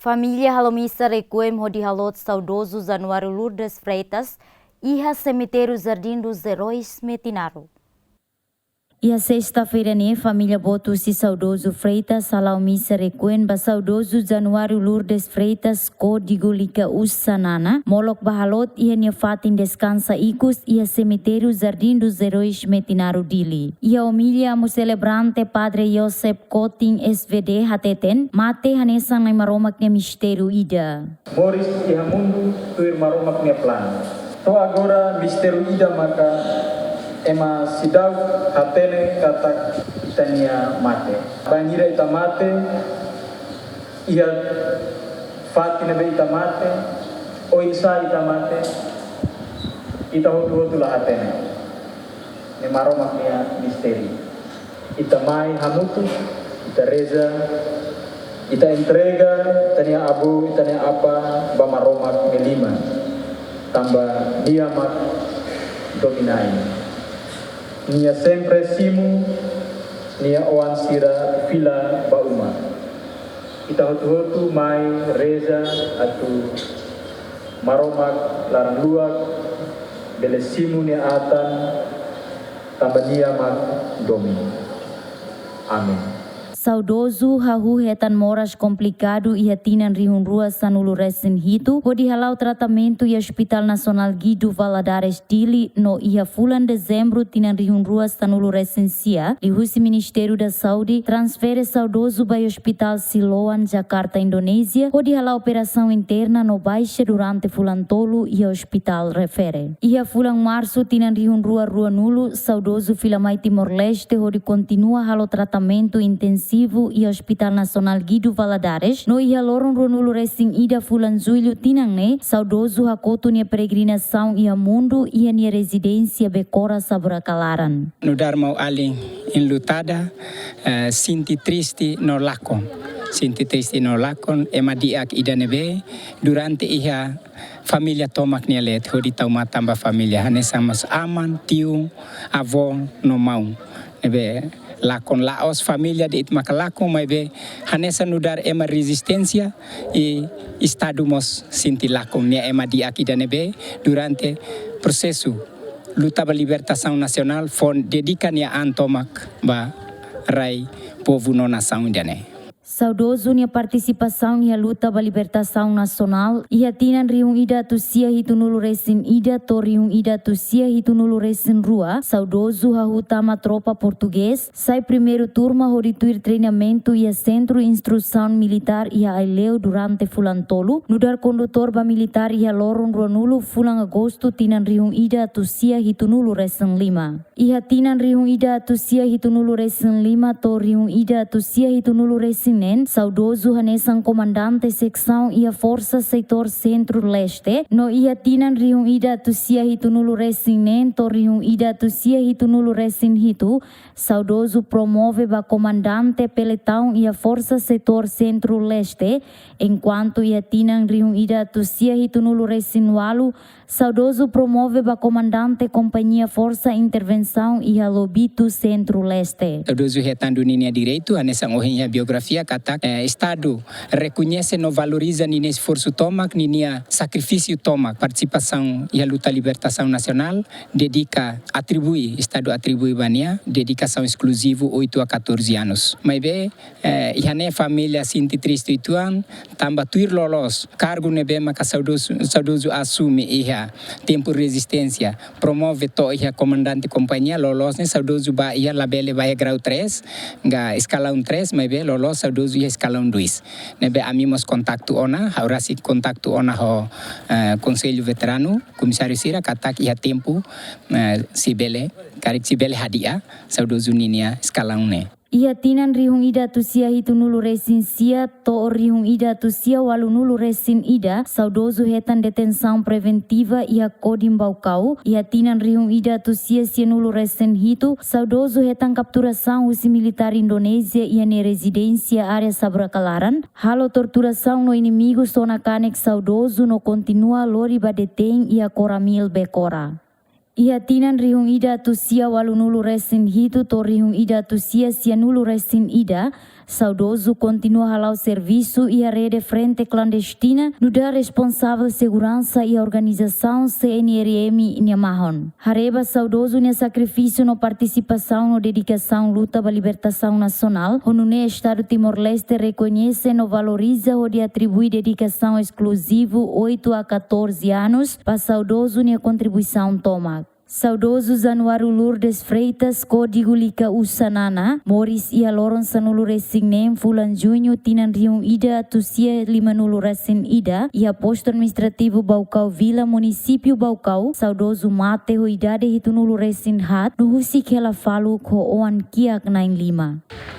Família Halomissa requiem hodi halot saudoso Januário Lourdes Freitas iha cemitério Jardim dos Heróis Metinaro. E a sexta-feira, família Botusi saudoso Freitas Halomissa requiem ba saudoso Januário Lourdes Freitas código lika Ussanana molok bahalot iha fatin descansa ikus iha cemitério Jardim dos Heróis Metinaro Dili. Iha homilia mo celebrante Padre Joseph Koting SVD hateten mate hanesang na maromaknya mistério ida. Moris iha mundo tuir maromaknya plan. To agora mistério ida maka ema sidau hatene katak itania mate. Bangira ita mate, ia fatina be ita mate, o isa ita mate, ita hotu lah hatene. Ne maromaknya misteri. Ita mai hamutu, ita reza, ita entrega, tania abu, tania apa, ba maromak melima. Tambah diamat dominai. Nia sempre simu, nia oan sira fila bauma. Ita hotu-hotu mai reza atu maromak larang luak, bele simu nia atan, tambah nia mak domi. Amin. Saudoso hahu hetan moras complicado e hatinan rihun rua sanulu resin hitu, hodi halau tratamento e Hospital Nacional Guido Valadares Dili no ia fulan dezembro tinan rihun rua sanulu resin sia, lihusi Ministério da Saúde transfere saudoso by Hospital Siloan, Jakarta, Indonésia, hodi halau operação interna no baixa durante fulan tolu e Hospital refere. Ia fulan março tinan rihun rua nulu, saudoso filamai Timor-Leste, hodi continua halo tratamento intensivo e Hospital Nacional Guido Valadares, no ia lorong ronulu resing ida fulan julho tinang ne, saudoso hakoto nia peregrinação ia mundo ia nia residência Becora Saburacalaran. No dar mau aling enlutada, sinti triste no lakon. Sinti triste no lakon, ema diak ida nebe, durante iha família tomak nia let, hodi tau matamba família, hanesang mas aman, tiu, avon, no mau. Nebe, lakon Laos família de itmakalakon mai be hanesa nudar ema resistência e estado mos sinti lakon nia ema di akida nebe durante processo luta ba libertação nacional fon dedica nia antomak ba rai povo no nação indiane. Saudoso nia participação nia luta ba libertação nacional ia tinan riung ida tu sia hitunulu resin ida to riung ida tu sia hitunulu resin rua saudoso hahutama tropa português sai primeiro turma horituir treinamento ia centro instrução militar ia aileu durante fulan tolu nudar condutor ba militar ia lorong ruanulu fulan agosto tinan riung ida tu sia hitunulu resin 5 ia tinan riung ida tu sia hitunulu resin 5 to riung ida tu sia hitunulu resin saudoso hanesang comandante secção ia força setor centro-leste no ia tinan riung ida tu sia hitunulu resin nen to riung ida tu sia hitunulu resin hitu saudoso promove ba comandante peletão ia força setor centro-leste enquanto ia tinan riung ida tu sia hitunulu resin walu saudoso promove ba comandante companhia força intervenção ia lobito centro-leste. Saudoso retando ninia direito hanesang ohinha biografia katak Estado reconhece no valoriza nini esforço tomak ninia sacrifício tomak participação e a luta libertação nacional dedica atribui Estado atribui bania dedicação exclusivo 8 a 14 anos mas be ihane família sinti triste ituan tamba tuir lolos cargo nebe maka saudoso assume iha tempo resistência promove to iha comandante companhia lolos ne saudoso ba iha labele ba grau 3 ga escalão 3 mas be lolos saudoso iha escalão 2 nebe amimos contacto ona haurasi contacto ona ho conselho veterano comissário sira katak iha tempo sibele karik sibele hadia saudoso ninia escalão ne. Ia tinan rihung ida tu sia hitunulu resin sia to rihung ida tu sia walunulu resin ida saudoso hetan detenção preventiva ia kodim baukau ia tinan rihung ida tu sia nulu resin hitu saudoso hetan capturação usi militar Indonésia ia ne residência área Saburacalaran halo torturação no inimigo sona kanek saudoso no continua lori ba detém ia Coramil Becora. Ia tinan rihung ida tu sia walunulu resin hitu to rihung ida tu sia nulu resin ida Saudoso continua halau serviço e a rede frente clandestina no da responsável segurança e a organização CNRM Niamahon. Hareba saudoso ne sacrifício no participação no dedicação luta para libertação nacional, onde o Estado Timor-Leste reconhece e valoriza o de atribuir dedicação exclusivo 8 a 14 anos para saudoso ne contribuição toma. Saudoso Januário Lourdes Freitas, Código Lika Usanana, Moris ia loron sanulu resingnem Fulan Junho tinan riung ida tusia 5 resin ida, ia posto administrativo Baucau Vila, município Baucau, saudoso mate ho idade hitunulu resin hat, no husik hela falu ko oan kiak 95.